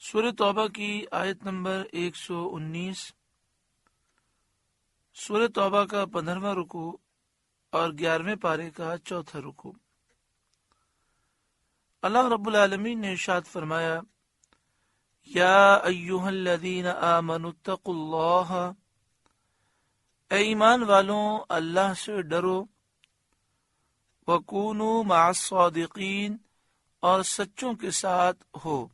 سورہ توبہ کی آیت نمبر 119، سورہ توبہ کا 15واں رکوع اور 11ویں پارے کا 4تھا رکوع۔ اللہ رب العالمین نے ارشاد فرمایا، یا ایھا الذین آمنوا اتقوا اللہ، اے ایمان والوں اللہ سے ڈرو، وکونوا مع الصادقین، اور سچوں کے ساتھ ہو۔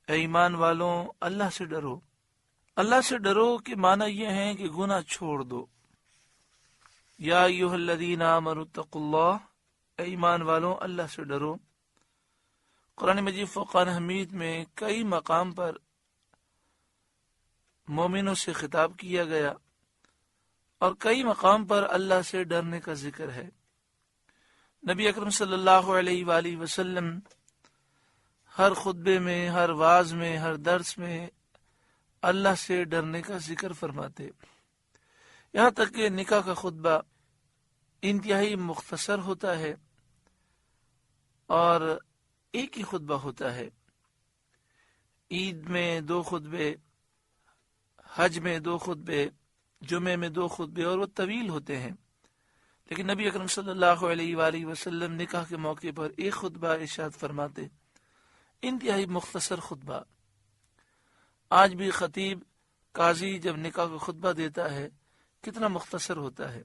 اے ایمان والوں اللہ سے ڈرو، اللہ سے ڈرو کہ معنی یہ ہے کہ گناہ چھوڑ دو۔ یا ایھا الذین آمنوا اتقوا اللہ، اے ایمان والوں اللہ سے ڈرو۔ قرآن مجید فرقان حمید میں کئی مقام پر مومنوں سے خطاب کیا گیا اور کئی مقام پر اللہ سے ڈرنے کا ذکر ہے۔ نبی اکرم صلی اللہ علیہ وآلہ وسلم ہر خطبے میں، ہر واعظ میں، ہر درس میں اللہ سے ڈرنے کا ذکر فرماتے، یہاں تک کہ نکاح کا خطبہ انتہائی مختصر ہوتا ہے اور ایک ہی خطبہ ہوتا ہے۔ عید میں 2 خطبے، حج میں 2 خطبے، جمعے میں 2 خطبے، اور وہ طویل ہوتے ہیں، لیکن نبی اکرم صلی اللہ علیہ وآلہ وسلم نکاح کے موقع پر ایک خطبہ ارشاد فرماتے، انتہائی مختصر خطبہ۔ آج بھی خطیب قاضی جب نکاح کا خطبہ دیتا ہے کتنا مختصر ہوتا ہے۔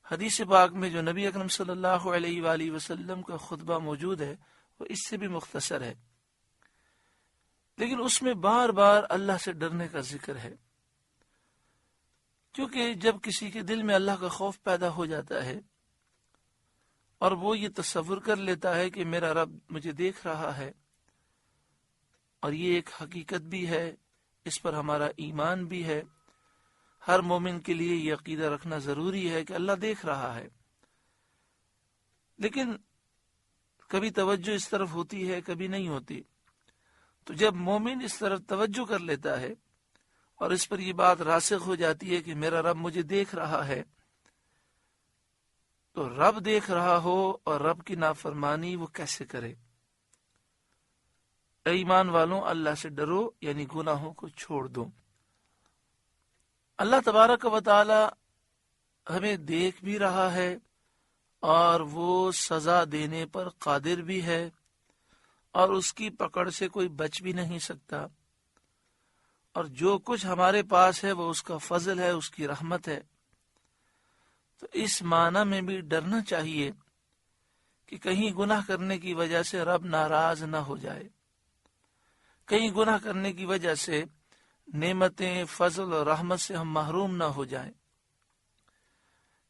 حدیث پاک میں جو نبی اکرم صلی اللہ علیہ وآلہ وسلم کا خطبہ موجود ہے وہ اس سے بھی مختصر ہے، لیکن اس میں بار بار اللہ سے ڈرنے کا ذکر ہے، کیونکہ جب کسی کے دل میں اللہ کا خوف پیدا ہو جاتا ہے اور وہ یہ تصور کر لیتا ہے کہ میرا رب مجھے دیکھ رہا ہے، اور یہ ایک حقیقت بھی ہے، اس پر ہمارا ایمان بھی ہے، ہر مومن کے لیے یہ عقیدہ رکھنا ضروری ہے کہ اللہ دیکھ رہا ہے، لیکن کبھی توجہ اس طرف ہوتی ہے، کبھی نہیں ہوتی۔ تو جب مومن اس طرف توجہ کر لیتا ہے اور اس پر یہ بات راسخ ہو جاتی ہے کہ میرا رب مجھے دیکھ رہا ہے، تو رب دیکھ رہا ہو اور رب کی نافرمانی وہ کیسے کرے؟ اے ایمان والوں اللہ سے ڈرو، یعنی گناہوں کو چھوڑ دو۔ اللہ تبارک و تعالی ہمیں دیکھ بھی رہا ہے اور وہ سزا دینے پر قادر بھی ہے، اور اس کی پکڑ سے کوئی بچ بھی نہیں سکتا، اور جو کچھ ہمارے پاس ہے وہ اس کا فضل ہے، اس کی رحمت ہے۔ تو اس معنی میں بھی ڈرنا چاہیے کہ کہیں گناہ کرنے کی وجہ سے رب ناراض نہ ہو جائے، کہیں گناہ کرنے کی وجہ سے نعمتیں، فضل اور رحمت سے ہم محروم نہ ہو جائیں،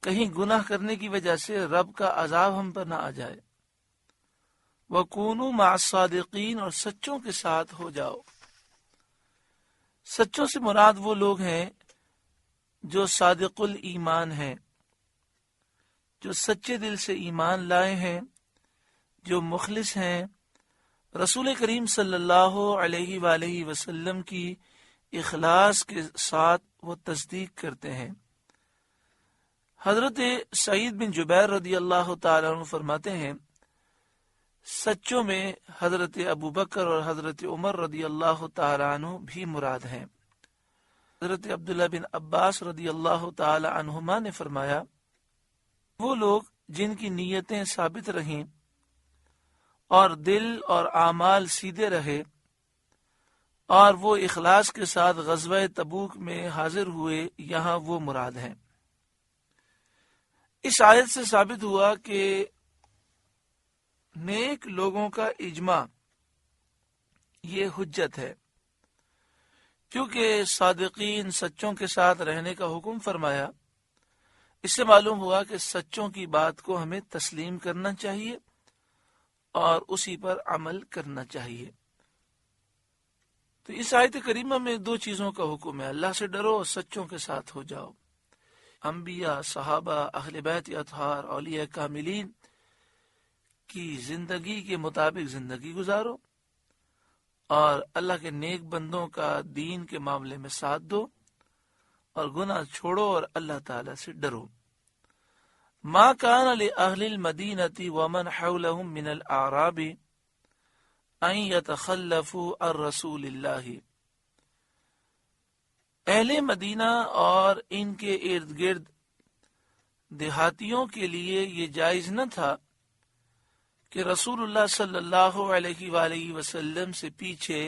کہیں گناہ کرنے کی وجہ سے رب کا عذاب ہم پر نہ آ جائے۔ وَكُونُوا مَعَ الصَّادِقِينَ، اور سچوں کے ساتھ ہو جاؤ۔ سچوں سے مراد وہ لوگ ہیں جو صادق الایمان ہیں، جو سچے دل سے ایمان لائے ہیں، جو مخلص ہیں، رسول کریم صلی اللہ علیہ وآلہ وسلم کی اخلاص کے ساتھ وہ تصدیق کرتے ہیں۔ حضرت سعید بن جبیر رضی اللہ تعالیٰ عنہ فرماتے ہیں، سچوں میں حضرت ابوبکر اور حضرت عمر رضی اللہ تعالیٰ عنہ بھی مراد ہیں۔ حضرت عبداللہ بن عباس رضی اللہ تعالیٰ عنہما نے فرمایا، وہ لوگ جن کی نیتیں ثابت رہیں اور دل اور اعمال سیدھے رہے اور وہ اخلاص کے ساتھ غزوہ تبوک میں حاضر ہوئے، یہاں وہ مراد ہیں۔ اس آیت سے ثابت ہوا کہ نیک لوگوں کا اجماع یہ حجت ہے، کیونکہ صادقین سچوں کے ساتھ رہنے کا حکم فرمایا۔ اس سے معلوم ہوا کہ سچوں کی بات کو ہمیں تسلیم کرنا چاہیے اور اسی پر عمل کرنا چاہیے۔ تو اس آیت کریمہ میں 2 چیزوں کا حکم ہے، اللہ سے ڈرو اور سچوں کے ساتھ ہو جاؤ۔ انبیاء، صحابہ، اہل بیت اطہار، اولیاء کاملین کی زندگی کے مطابق زندگی گزارو اور اللہ کے نیک بندوں کا دین کے معاملے میں ساتھ دو اور گناہ چھوڑو اور اللہ تعالی سے ڈرو۔ ما کان لأہل المدینۃ ومن حولهم من الاعراب ان یتخلفوا عن رسول اللہ، اہل مدینہ اور ان کے ارد گرد دیہاتیوں کے لیے یہ جائز نہ تھا کہ رسول اللہ صلی اللہ علیہ وآلہ وسلم سے پیچھے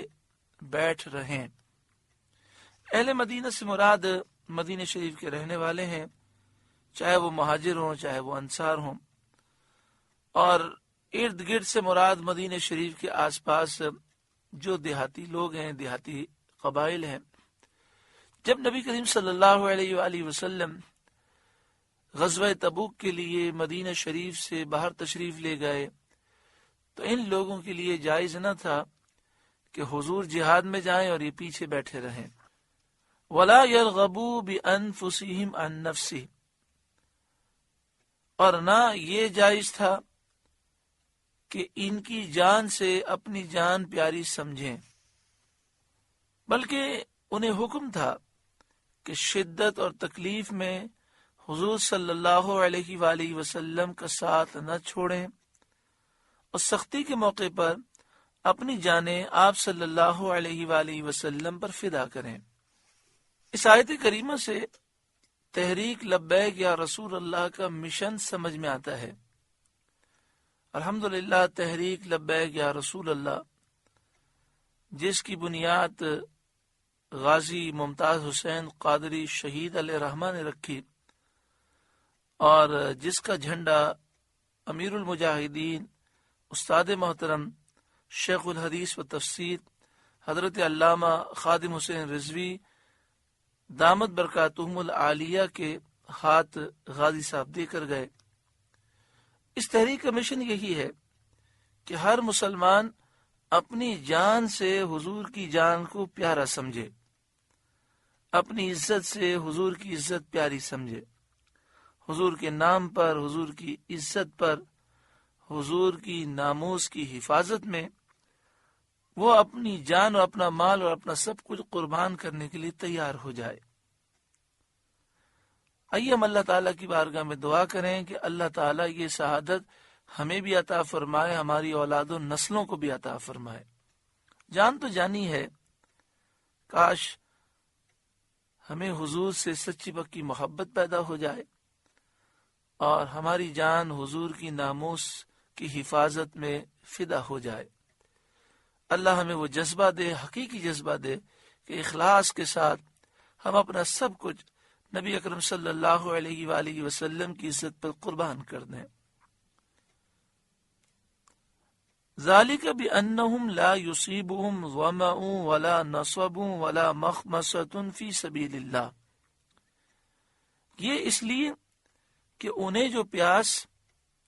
بیٹھ رہیں۔ اہل مدینہ سے مراد مدینہ شریف کے رہنے والے ہیں، چاہے وہ مہاجر ہوں چاہے وہ انصار ہوں، اور ارد گرد سے مراد مدینہ شریف کے آس پاس جو دیہاتی لوگ ہیں، دیہاتی قبائل ہیں۔ جب نبی کریم صلی اللہ علیہ وآلہ وسلم غزوہ تبوک کے لیے مدینہ شریف سے باہر تشریف لے گئے تو ان لوگوں کے لیے جائز نہ تھا کہ حضور جہاد میں جائیں اور یہ پیچھے بیٹھے رہیں۔ وَلَا يَرْغَبُوا بِأَنفُسِهِمْ عَن نَفْسِهِ، اور نہ یہ جائز تھا کہ ان کی جان سے اپنی جان پیاری سمجھیں، بلکہ انہیں حکم تھا کہ شدت اور تکلیف میں حضور صلی اللہ علیہ وآلہ وسلم کا ساتھ نہ چھوڑیں، اور سختی کے موقع پر اپنی جانیں آپ صلی اللہ علیہ وآلہ وسلم پر فدا کریں۔ اس آیت کریمہ سے تحریک لبیک یا رسول اللہ کا مشن سمجھ میں آتا ہے۔ الحمدللہ تحریک لبیک یا رسول اللہ، جس کی بنیاد غازی ممتاز حسین قادری شہید علیہ رحمہ نے رکھی، اور جس کا جھنڈا امیر المجاہدین استاد محترم شیخ الحدیث و تفسیر حضرت علامہ خادم حسین رضوی دامت برکاتہم العالیہ کے ہاتھ غازی صاحب دے کر گئے۔ اس تحریک کا مشن یہی ہے کہ ہر مسلمان اپنی جان سے حضور کی جان کو پیارا سمجھے، اپنی عزت سے حضور کی عزت پیاری سمجھے، حضور کے نام پر، حضور کی عزت پر، حضور کی ناموس کی حفاظت میں وہ اپنی جان اور اپنا مال اور اپنا سب کچھ قربان کرنے کے لیے تیار ہو جائے۔ آئیے ہم اللہ تعالیٰ کی بارگاہ میں دعا کریں کہ اللہ تعالیٰ یہ شہادت ہمیں بھی عطا فرمائے، ہماری اولاد و نسلوں کو بھی عطا فرمائے۔ جان تو جانی ہے، کاش ہمیں حضور سے سچی پکی محبت پیدا ہو جائے اور ہماری جان حضور کی ناموس کی حفاظت میں فدا ہو جائے۔ اللہ ہمیں وہ جذبہ دے، حقیقی جذبہ دے کہ اخلاص کے ساتھ ہم اپنا سب کچھ نبی اکرم صلی اللہ علیہ وآلہ وسلم کی عزت پر قربان کر دیں۔ ذالک بأنہم لا یصیبہم ظمأ ولا نصب ولا مخمصۃ فی سبیل اللہ، یہ اس لیے کہ انہیں جو پیاس،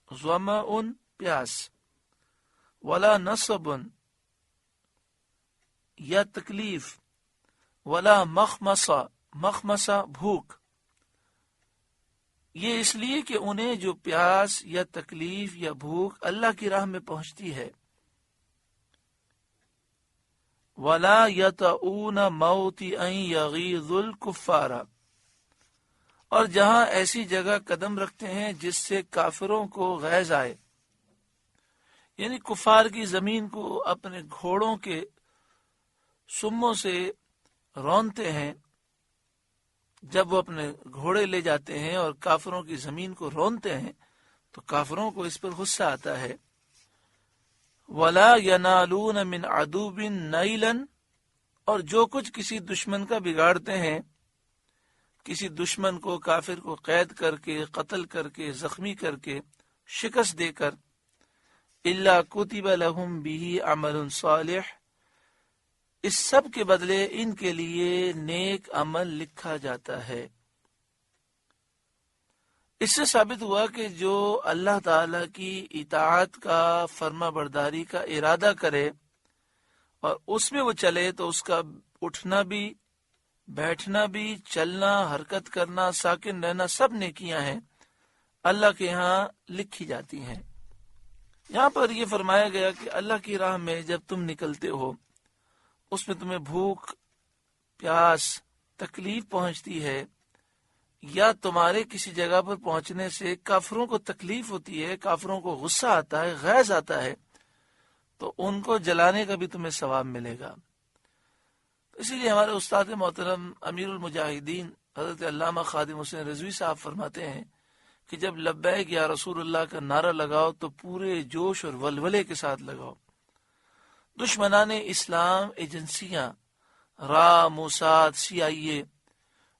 ظمأ پیاس، ولا نصب یا تکلیف، ولا مخمصہ بھوک، یہ اس لیے کہ انہیں جو پیاس یا تکلیف یا بھوک اللہ کی راہ میں پہنچتی ہے۔ ولا یطؤون موطئا یغیظ الکفار، اور جہاں ایسی جگہ قدم رکھتے ہیں جس سے کافروں کو غیظ آئے، یعنی کفار کی زمین کو اپنے گھوڑوں کے سموں سے رونتے ہیں۔ جب وہ اپنے گھوڑے لے جاتے ہیں اور کافروں کی زمین کو رونتے ہیں تو کافروں کو اس پر غصہ آتا ہے۔ وَلَا يَنَالُونَ مِنْ عَدُوٍ نَيْلًا، اور جو کچھ کسی دشمن کا بگاڑتے ہیں، کسی دشمن کو، کافر کو قید کر کے، قتل کر کے، زخمی کر کے، شکست دے کر، إِلَّا كُتِبَ لَهُمْ بِهِ عَمَلٌ صَالِحٌ، اس سب کے بدلے ان کے لیے نیک عمل لکھا جاتا ہے۔ اس سے ثابت ہوا کہ جو اللہ تعالی کی اطاعت کا، فرما برداری کا ارادہ کرے اور اس میں وہ چلے تو اس کا اٹھنا بھی، بیٹھنا بھی، چلنا، حرکت کرنا، ساکن رہنا، سب نیکیاں ہیں، اللہ کے ہاں لکھی جاتی ہیں۔ یہاں پر یہ فرمایا گیا کہ اللہ کی راہ میں جب تم نکلتے ہو، اس میں تمہیں بھوک، پیاس، تکلیف پہنچتی ہے، یا تمہارے کسی جگہ پر پہنچنے سے کافروں کو تکلیف ہوتی ہے، کافروں کو غصہ آتا ہے، غیظ آتا ہے، تو ان کو جلانے کا بھی تمہیں ثواب ملے گا۔ اسی لیے ہمارے استاد محترم امیر المجاہدین حضرت علامہ خادم حسین رضوی صاحب فرماتے ہیں کہ جب لبیک یا رسول اللہ کا نعرہ لگاؤ تو پورے جوش اور ولولے کے ساتھ لگاؤ۔ دشمنان اسلام ایجنسیاں، را، موساد، CIA،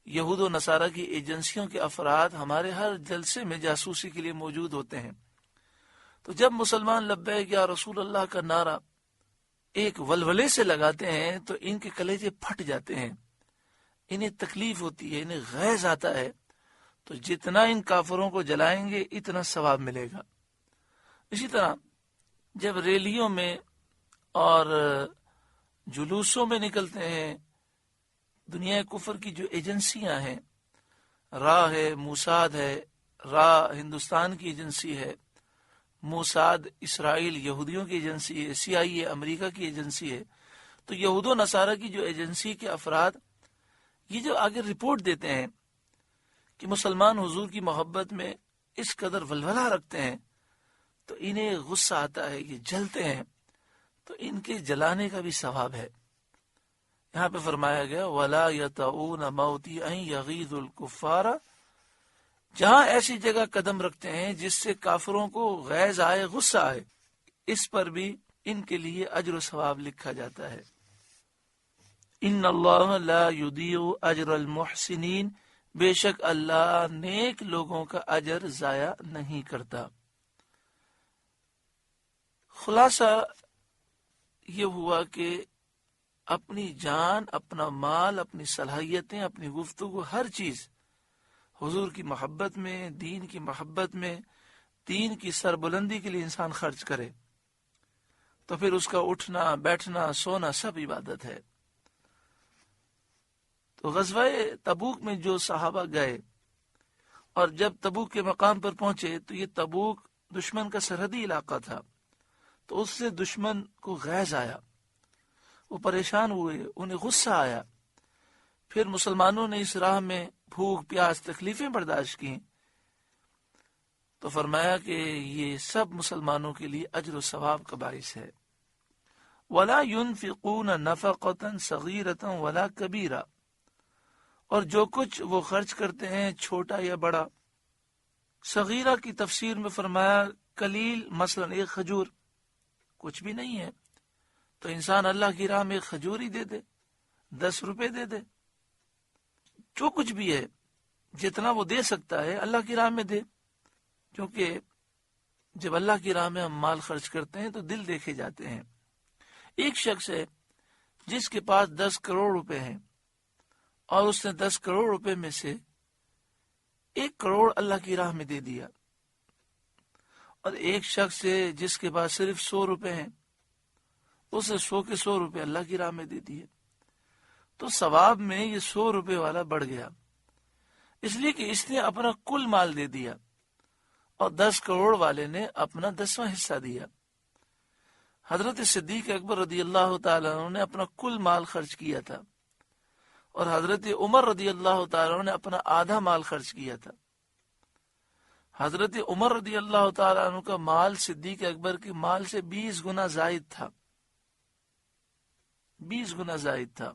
یہود و نصارہ کی ایجنسیوں کے افراد ہمارے ہر جلسے میں جاسوسی کے لیے موجود ہوتے ہیں۔ تو جب مسلمان لبیک یا رسول اللہ کا نعرہ ایک ولولے سے لگاتے ہیں تو ان کے کلیجے پھٹ جاتے ہیں، انہیں تکلیف ہوتی ہے، انہیں غیظ آتا ہے، تو جتنا ان کافروں کو جلائیں گے اتنا ثواب ملے گا۔ اسی طرح جب ریلیوں میں اور جلوسوں میں نکلتے ہیں، دنیا کفر کی جو ایجنسیاں ہیں، را ہے، موساد ہے، را ہندوستان کی ایجنسی ہے، موساد اسرائیل یہودیوں کی ایجنسی ہے، CIA امریکہ کی ایجنسی ہے، تو یہود و نصارہ کی جو ایجنسی کے افراد یہ جو آگے رپورٹ دیتے ہیں کہ مسلمان حضور کی محبت میں اس قدر ولولہ رکھتے ہیں تو انہیں غصہ آتا ہے، یہ جلتے ہیں، تو ان کے جلانے کا بھی ثواب ہے۔ یہاں پہ فرمایا گیا وَلَا يَطَعُونَ مَوْطِئًا يَغِيظُ الْكُفَّارَ، جہاں ایسی جگہ قدم رکھتے ہیں جس سے کافروں کو غیظ آئے، غصہ آئے، اس پر بھی ان کے لیے اجر و ثواب لکھا جاتا ہے۔ ان اللہ لا یضیع اجر المحسنین، بے شک اللہ نیک لوگوں کا اجر ضائع نہیں کرتا۔ خلاصہ یہ ہوا کہ اپنی جان، اپنا مال، اپنی صلاحیتیں، اپنی گفتگو، ہر چیز حضور کی محبت میں، دین کی محبت میں، دین کی سربلندی کے لیے انسان خرچ کرے تو پھر اس کا اٹھنا، بیٹھنا، سونا سب عبادت ہے۔ تو غزوہ تبوک میں جو صحابہ گئے اور جب تبوک کے مقام پر پہنچے تو یہ تبوک دشمن کا سرحدی علاقہ تھا، تو اس سے دشمن کو غیظ آیا، وہ پریشان ہوئے، انہیں غصہ آیا۔ پھر مسلمانوں نے اس راہ میں بھوک، پیاس، تکلیفیں برداشت کی، تو فرمایا کہ یہ سب مسلمانوں کے لیے اجر و ثواب کا باعث ہے۔ وَلَا يُنْفِقُونَ نَفَقَةً صَغِيرَةً وَلَا كَبِيرًا، اور جو کچھ وہ خرچ کرتے ہیں چھوٹا یا بڑا۔ صغیرہ کی تفسیر میں فرمایا قلیل، مثلا ایک کھجور کچھ بھی نہیں ہے، تو انسان اللہ کی راہ میں ایک کھجور ہی دے دے، 10 روپے دے دے، جو کچھ بھی ہے جتنا وہ دے سکتا ہے اللہ کی راہ میں دے، کیونکہ جب اللہ کی راہ میں ہم مال خرچ کرتے ہیں تو دل دیکھے جاتے ہیں۔ ایک شخص ہے جس کے پاس 10 کروڑ روپے ہیں اور اس نے 10 کروڑ روپے میں سے 1 کروڑ اللہ کی راہ میں دے دیا، اور ایک شخص ہے جس کے پاس صرف 100 روپے ہیں، اس نے 100 کے 100 روپے اللہ کی راہ میں دے دیے، تو ثواب میں یہ 100 روپے والا بڑھ گیا، اس لیے کہ اس نے اپنا کل مال دے دیا اور 10 کروڑ والے نے اپنا 10واں حصہ دیا۔ حضرت صدیق اکبر رضی اللہ تعالیٰ عنہ نے اپنا کل مال خرچ کیا تھا، اور حضرت عمر رضی اللہ تعالیٰ عنہ نے اپنا آدھا مال خرچ کیا تھا۔ حضرت عمر رضی اللہ تعالیٰ عنہ کا مال صدیق اکبر کے مال سے 20 گنا زائد تھا، 20 گنا زائد تھا۔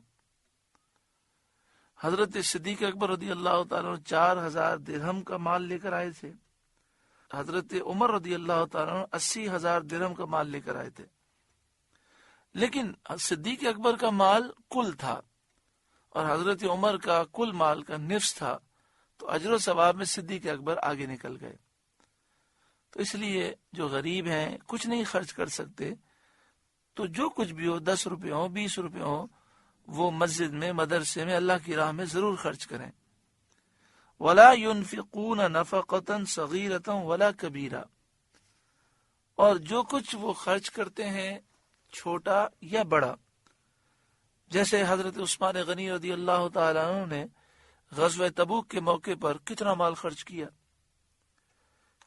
حضرت صدیق اکبر رضی اللہ تعالیٰ عنہ 4000 درہم کا مال لے کر آئے تھے، حضرت عمر رضی اللہ تعالیٰ عنہ 80,000 درہم کا مال لے کر آئے تھے، لیکن صدیق اکبر کا مال کل تھا اور حضرت عمر کا کل مال کا نصف تھا، تو اجر و ثواب میں صدیق اکبر آگے نکل گئے۔ تو اس لیے جو غریب ہیں، کچھ نہیں خرچ کر سکتے، تو جو کچھ بھی ہو، 10 روپے ہو، 20 روپے ہو، وہ مسجد میں، مدرسے میں، اللہ کی راہ میں ضرور خرچ کریں۔ وَلَا يُنْفِقُونَ نَفَقَةً صَغِيرَةً وَلَا كَبِيرًا، اور جو کچھ وہ خرچ کرتے ہیں چھوٹا یا بڑا، جیسے حضرت عثمان غنی رضی اللہ تعالیٰ عنہ نے غزوہ تبوک کے موقع پر کتنا مال خرچ کیا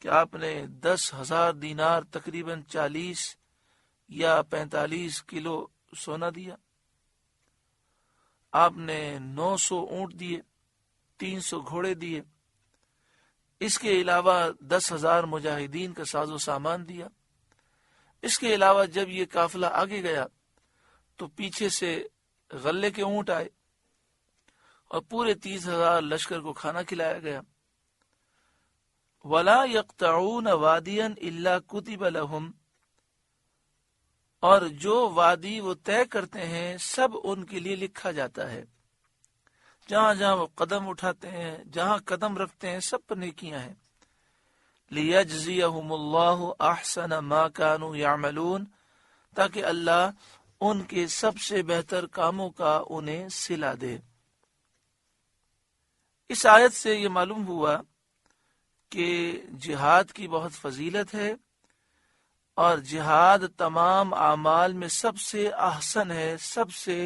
کہ آپ نے 10,000 دینار، تقریباً 40 یا 45 کلو سونا دیا، آپ نے 900 اونٹ دیے، 300 گھوڑے دیے، اس کے علاوہ 10,000 مجاہدین کا ساز و سامان دیا، اس کے علاوہ جب یہ قافلہ آگے گیا تو پیچھے سے غلے کے اونٹ آئے اور پورے 30,000 لشکر کو کھانا کھلایا گیا. وَلَا يَقْطَعُونَ وَادِيًا إِلَّا كُتِبَ لَهُمْ، اور جو وادی وہ طے کرتے ہیں سب ان کے لیے لکھا جاتا ہے. جہاں جہاں وہ قدم اٹھاتے ہیں، جہاں قدم رکھتے ہیں، سب پر نیکیاں ہیں. لِيَجْزِيَهُمُ اللَّهُ أَحْسَنَ مَا كَانُوا يَعْمَلُونَ، تاکہ اللہ ان کے سب سے بہتر کاموں کا انہیں صلہ دے. اس آیت سے یہ معلوم ہوا کہ جہاد کی بہت فضیلت ہے، اور جہاد تمام اعمال میں سب سے احسن ہے، سب سے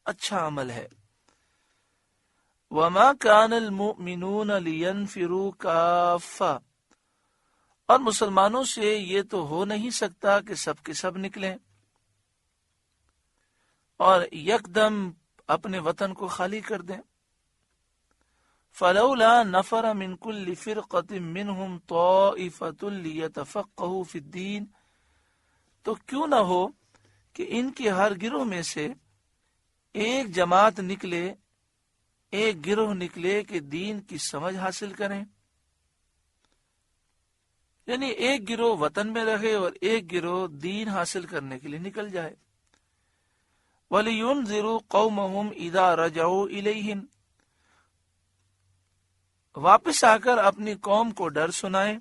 اچھا عمل ہے. وَمَا كَانَ الْمُؤْمِنُونَ لِيَنْفِرُوا كَافَّةً، اور مسلمانوں سے یہ تو ہو نہیں سکتا کہ سب کے سب نکلیں اور یکدم اپنے وطن کو خالی کر دیں. فَلَوْلَا نَفَرَ مِنْ كُلِّ فِرْقَةٍ مِّنْهُمْ طَائِفَةٌ لِيَتَفَقَّهُوا فِي الدِّينِ، تو کیوں نہ ہو کہ ان کے ہر گروہ میں سے ایک جماعت نکلے، ایک گروہ نکلے کہ دین کی سمجھ حاصل کریں. یعنی ایک گروہ وطن میں رہے اور ایک گروہ دین حاصل کرنے کے لیے نکل جائے. وَلِيُنذِرُوا قَوْمَهُمْ إِذَا رَجَعُوا إِلَيْهِمْ، واپس آ کر اپنی قوم کو ڈر سنائیں.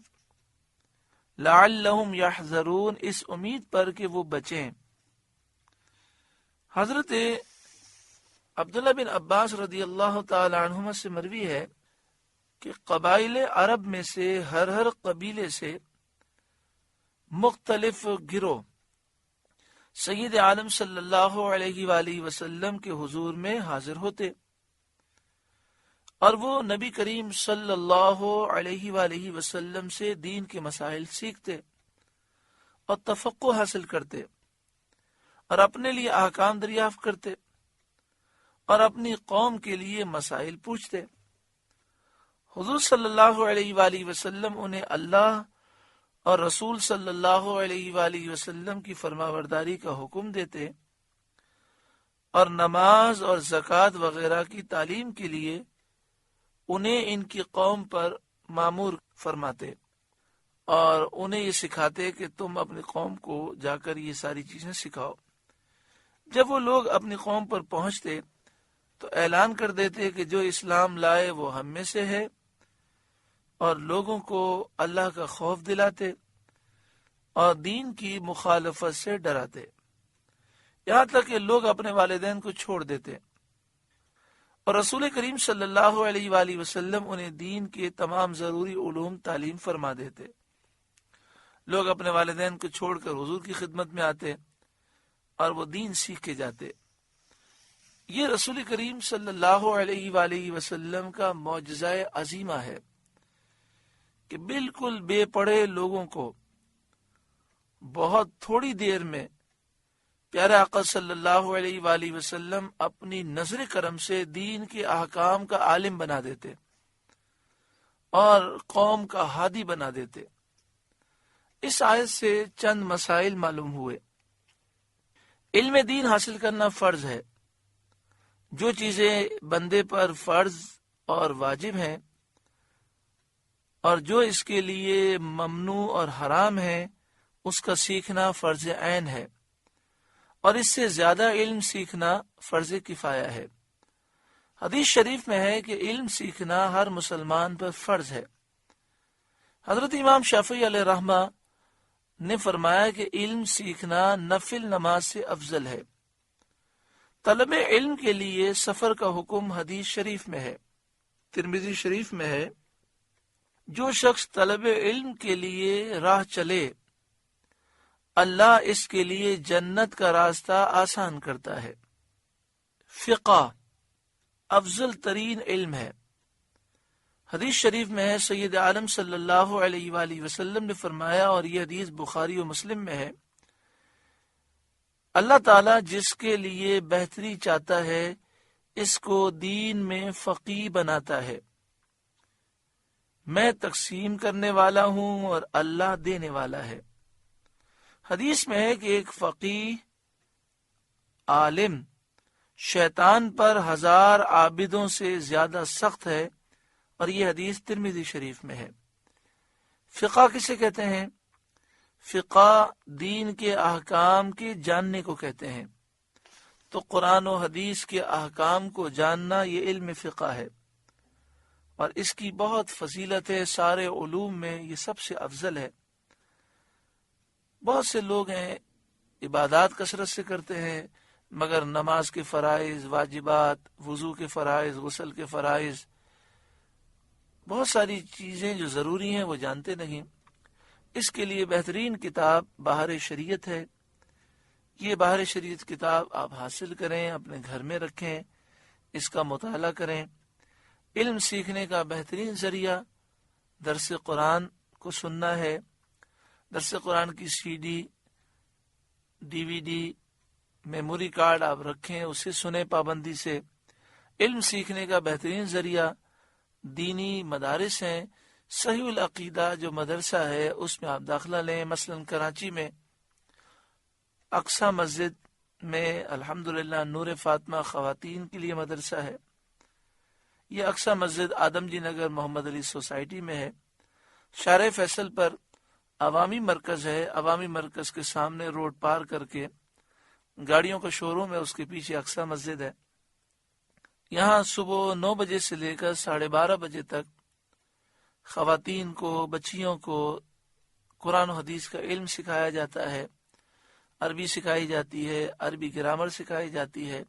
لَعَلَّهُمْ يَحْذَرُونَ، اس امید پر کہ وہ بچیں. حضرت عبداللہ بن عباس رضی اللہ تعالی عنہما سے مروی ہے کہ قبائل عرب میں سے ہر قبیلے سے مختلف گروہ سید عالم صلی اللہ علیہ وآلہ وسلم کے حضور میں حاضر ہوتے، اور وہ نبی کریم صلی اللہ علیہ وآلہ وسلم سے دین کے مسائل سیکھتے اور تفقہ حاصل کرتے اور اپنے لیے احکام دریافت کرتے اور اپنی قوم کے لیے مسائل پوچھتے. حضور صلی اللہ علیہ وآلہ وسلم انہیں اللہ اور رسول صلی اللہ علیہ وآلہ وسلم کی فرمانبرداری کا حکم دیتے اور نماز اور زکوٰۃ وغیرہ کی تعلیم کے لیے انہیں ان کی قوم پر مامور فرماتے اور انہیں یہ سکھاتے کہ تم اپنی قوم کو جا کر یہ ساری چیزیں سکھاؤ. جب وہ لوگ اپنی قوم پر پہنچتے تو اعلان کر دیتے کہ جو اسلام لائے وہ ہم میں سے ہے، اور لوگوں کو اللہ کا خوف دلاتے اور دین کی مخالفت سے ڈراتے، یہاں تک کہ لوگ اپنے والدین کو چھوڑ دیتے. اور رسول کریم صلی اللہ علیہ وآلہ وسلم انہیں دین کے تمام ضروری علوم تعلیم فرما دیتے. لوگ اپنے والدین کو چھوڑ کر حضور کی خدمت میں آتے اور وہ دین سیکھ کے جاتے. یہ رسول کریم صلی اللہ علیہ وآلہ وسلم کا معجزہ عظیمہ ہے کہ بالکل بے پڑھے لوگوں کو بہت تھوڑی دیر میں پیارے آقا صلی اللہ علیہ وآلہ وسلم اپنی نظر کرم سے دین کے احکام کا عالم بنا دیتے اور قوم کا ہادی بنا دیتے. اس آیت سے چند مسائل معلوم ہوئے. علم دین حاصل کرنا فرض ہے. جو چیزیں بندے پر فرض اور واجب ہیں اور جو اس کے لیے ممنوع اور حرام ہے اس کا سیکھنا فرض عین ہے، اور اس سے زیادہ علم سیکھنا فرض کفایہ ہے. حدیث شریف میں ہے کہ علم سیکھنا ہر مسلمان پر فرض ہے. حضرت امام شافعی علیہ رحمہ نے فرمایا کہ علم سیکھنا نفل نماز سے افضل ہے. طلب علم کے لیے سفر کا حکم حدیث شریف میں ہے. ترمذی شریف میں ہے جو شخص طلب علم کے لیے راہ چلے اللہ اس کے لیے جنت کا راستہ آسان کرتا ہے. فقہ افضل ترین علم ہے. حدیث شریف میں ہے سید عالم صلی اللہ علیہ وآلہ وسلم نے فرمایا، اور یہ حدیث بخاری و مسلم میں ہے، اللہ تعالیٰ جس کے لیے بہتری چاہتا ہے اس کو دین میں فقیہ بناتا ہے. میں تقسیم کرنے والا ہوں اور اللہ دینے والا ہے. حدیث میں ہے کہ ایک فقیہ عالم شیطان پر 1000 عابدوں سے زیادہ سخت ہے، اور یہ حدیث ترمذی شریف میں ہے۔ فقہ کسے کہتے ہیں؟ فقہ دین کے احکام کے جاننے کو کہتے ہیں۔ تو قرآن و حدیث کے احکام کو جاننا یہ علم فقہ ہے، اور اس کی بہت فضیلت ہے، سارے علوم میں یہ سب سے افضل ہے۔ بہت سے لوگ ہیں عبادات کثرت سے کرتے ہیں، مگر نماز کے فرائض، واجبات، وضو کے فرائض، غسل کے فرائض، بہت ساری چیزیں جو ضروری ہیں وہ جانتے نہیں۔ اس کے لیے بہترین کتاب بہار شریعت ہے۔ یہ بہار شریعت کتاب آپ حاصل کریں، اپنے گھر میں رکھیں، اس کا مطالعہ کریں۔ علم سیکھنے کا بہترین ذریعہ درس قرآن کو سننا ہے۔ درس قرآن کی CD، DVD، میموری کارڈ آپ رکھیں، اسے سنیں پابندی سے۔ علم سیکھنے کا بہترین ذریعہ دینی مدارس ہیں۔ صحیح العقیدہ جو مدرسہ ہے اس میں آپ داخلہ لیں۔ مثلا کراچی میں اقصی مسجد میں الحمدللہ نور فاطمہ خواتین کے لیے مدرسہ ہے۔ یہ اقصی مسجد آدم جی نگر محمد علی سوسائٹی میں ہے۔ شارع فیصل پر عوامی مرکز ہے۔ عوامی مرکز کے سامنے روڈ پار کر کے گاڑیوں کا شو روم ہے، اس کے پیچھے اقصی مسجد ہے۔ یہاں صبح 9 بجے سے لے کر 12:30 بجے تک خواتین کو، بچیوں کو قرآن و حدیث کا علم سکھایا جاتا ہے۔ عربی سکھائی جاتی ہے، عربی گرامر سکھائی جاتی ہے،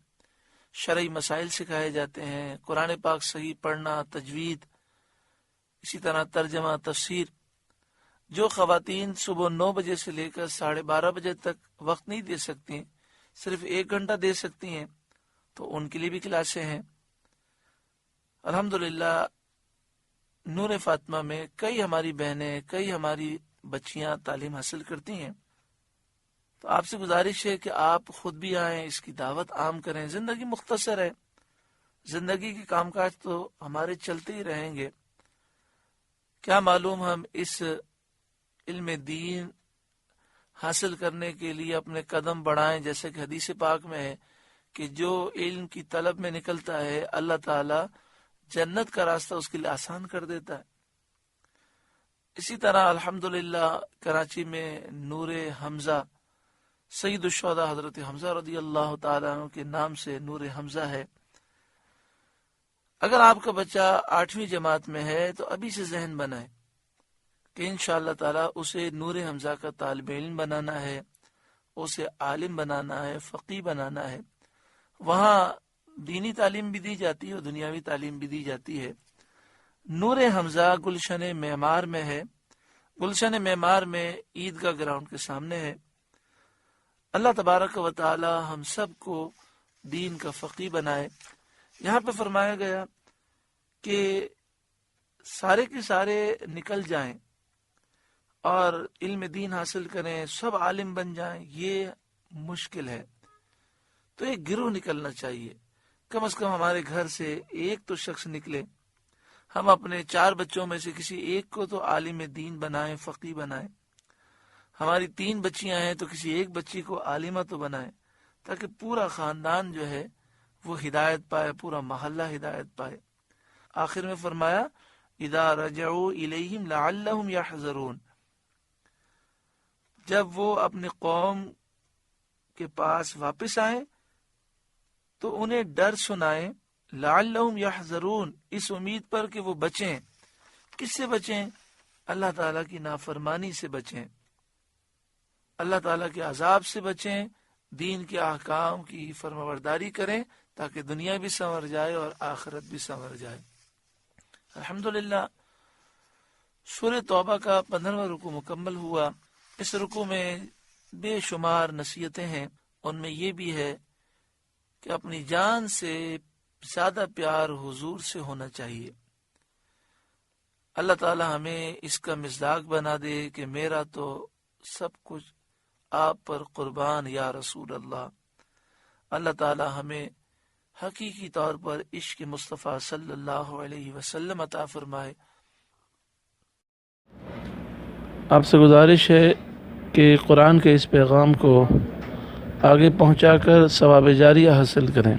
شرعی مسائل سکھائے جاتے ہیں، قرآن پاک صحیح پڑھنا، تجوید، اسی طرح ترجمہ، تفسیر۔ جو خواتین صبح 9 بجے سے لے کر 12:30 بجے تک وقت نہیں دے سکتی، صرف 1 گھنٹہ دے سکتی ہیں، تو ان کے لیے بھی کلاسیں ہیں۔ الحمدللہ نور فاطمہ میں کئی ہماری بہنیں، کئی ہماری بچیاں تعلیم حاصل کرتی ہیں۔ تو آپ سے گزارش ہے کہ آپ خود بھی آئیں، اس کی دعوت عام کریں۔ زندگی مختصر ہے، زندگی کے کام کاج تو ہمارے چلتے ہی رہیں گے، کیا معلوم ہم اس علم دین حاصل کرنے کے لیے اپنے قدم بڑھائیں۔ جیسے کہ حدیث پاک میں ہے کہ جو علم کی طلب میں نکلتا ہے اللہ تعالی جنت کا راستہ اس کے لیے آسان کر دیتا ہے۔ اسی طرح الحمدللہ کراچی میں نور حمزہ، سید الشہداء حضرت حمزہ رضی اللہ تعالیٰ عنہ کے نام سے نور حمزہ ہے۔ اگر آپ کا بچہ 8ویں جماعت میں ہے تو ابھی سے ذہن بنائے کہ انشاءاللہ تعالیٰ اسے نور حمزہ کا طالب علم بنانا ہے، اسے عالم بنانا ہے، فقیہ بنانا ہے۔ وہاں دینی تعلیم بھی دی جاتی ہے اور دنیاوی تعلیم بھی دی جاتی ہے۔ نور حمزہ گلشن معمار میں ہے۔ گلشن معمار میں عیدگاہ گراؤنڈ کے سامنے ہے۔ اللہ تبارک و تعالی ہم سب کو دین کا فقیہ بنائے۔ یہاں پہ فرمایا گیا کہ سارے کے سارے نکل جائیں اور علم دین حاصل کریں، سب عالم بن جائیں، یہ مشکل ہے۔ تو ایک گروہ نکلنا چاہیے، کم از کم ہمارے گھر سے ایک تو شخص نکلے۔ ہم اپنے 4 بچوں میں سے کسی ایک کو تو عالم دین بنائیں، فقیہ بنائیں۔ ہماری 3 بچیاں ہیں تو کسی ایک بچی کو عالمہ تو بنائیں، تاکہ پورا خاندان جو ہے وہ ہدایت پائے، پورا محلہ ہدایت پائے۔ آخر میں فرمایا اذا رجعوا الیہم لعلہم یحذرون، جب وہ اپنی قوم کے پاس واپس آئیں تو انہیں ڈر سنائیں، لعلہم یحذرون، اس امید پر کہ وہ بچیں۔ کس سے بچیں؟ اللہ تعالیٰ کی نافرمانی سے بچیں، اللہ تعالیٰ کے عذاب سے بچیں، دین کے احکام کی فرمانبرداری کریں تاکہ دنیا بھی سنور جائے اور آخرت بھی سنور جائے۔ الحمدللہ سورہ توبہ کا 15واں رکوع مکمل ہوا۔ اس رکوع میں بے شمار نصیحتیں ہیں، ان میں یہ بھی ہے کہ اپنی جان سے زیادہ پیار حضور سے ہونا چاہیے۔ اللہ تعالی ہمیں اس کا مصداق بنا دے کہ میرا تو سب کچھ آپ پر قربان یا رسول اللہ۔ اللہ تعالی ہمیں حقیقی طور پر عشق مصطفیٰ صلی اللہ علیہ وسلم عطا فرمائے۔ آپ سے گزارش ہے کہ قرآن کے اس پیغام کو آگے پہنچا کر ثواب جاریہ حاصل کریں۔